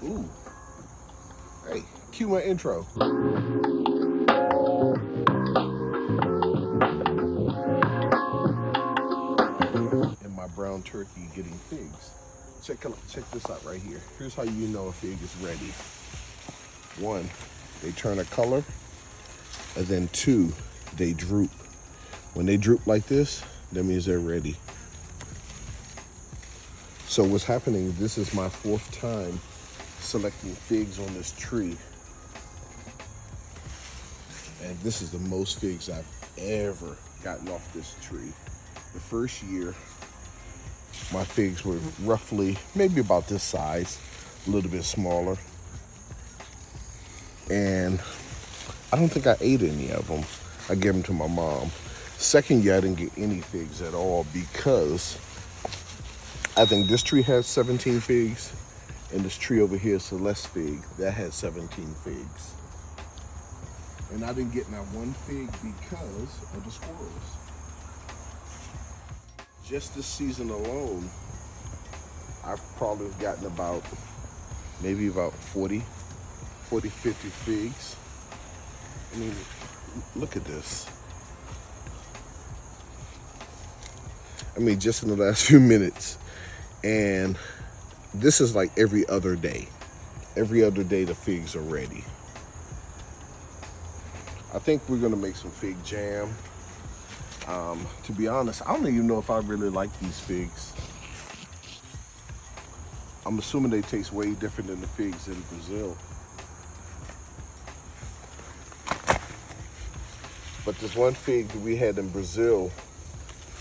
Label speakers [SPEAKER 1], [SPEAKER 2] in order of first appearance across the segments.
[SPEAKER 1] Ooh. Hey, cue my intro. And my brown turkey getting figs. Check this out right here. Here's how you know a fig is ready. 1, they turn a color, and then 2, they droop. When they droop like this, that means they're ready. So what's happening, this is my 4th time selecting figs on this tree. And this is the most figs I've ever gotten off this tree. The first year, my figs were roughly, maybe about this size, a little bit smaller. And I don't think I ate any of them. I gave them to my mom. Second year, I didn't get any figs at all because I think this tree has 17 figs, and this tree over here, Celeste fig, that had 17 figs. And I didn't get not one fig because of the squirrels. Just this season alone, I've probably gotten about, maybe about 40, 50 figs. I mean, look at this. I mean, just in the last few minutes. And this is like every other day. Every other day the figs are ready. I think we're gonna make some fig jam. To be honest, I don't even know if I really like these figs. I'm assuming they taste way different than the figs in Brazil. But this one fig that we had in Brazil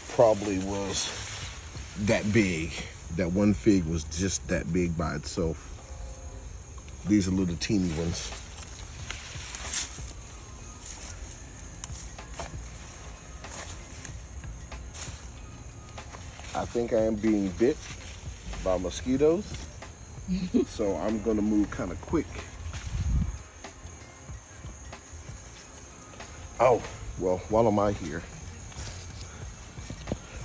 [SPEAKER 1] probably was that big. That one fig was just that big by itself. These are little teeny ones. I think I am being bit by mosquitoes, so I'm gonna move kind of quick. Oh, well, while I'm out here,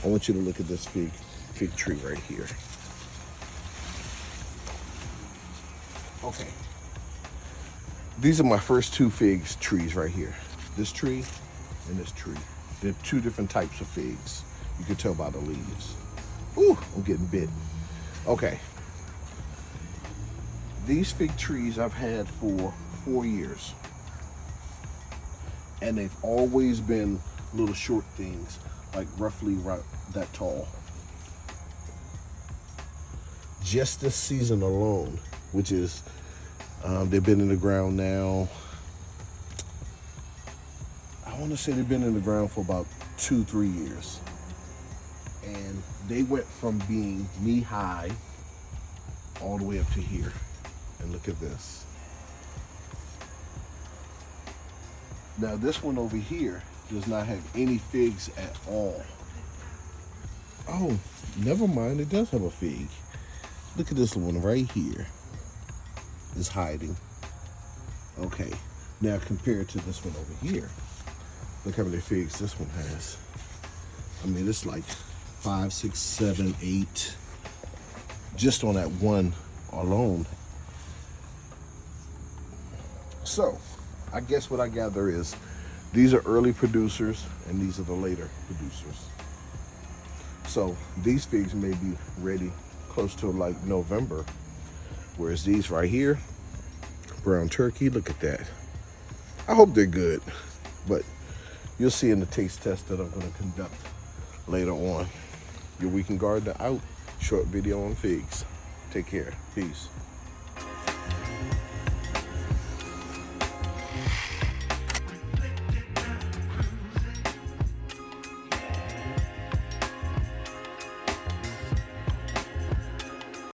[SPEAKER 1] I want you to look at this fig tree right here. Okay. These are my first 2 fig trees right here. This tree and this tree. They're 2 different types of figs. You can tell by the leaves. Ooh, I'm getting bit. Okay. These fig trees I've had for 4 years. And they've always been little short things, like roughly right that tall. Just this season alone, which is, they've been in the ground now, I want to say they've been in the ground for about 2-3 years. And they went from being knee-high all the way up to here. And look at this. Now this one over here does not have any figs at all. Oh, never mind, it does have a fig. Look at this one right here. It's hiding. Okay, now compared to this one over here, look how many figs this one has. I mean, it's like 5, 6, 7, 8, just on that one alone. So, I guess what I gather is these are early producers and these are the later producers. So these figs may be ready close to like November, whereas these right here, brown turkey, look at that. I hope they're good, but you'll see in the taste test that I'm going to conduct later on. Your Weekend Gardener out. Short video on figs. Take care. Peace.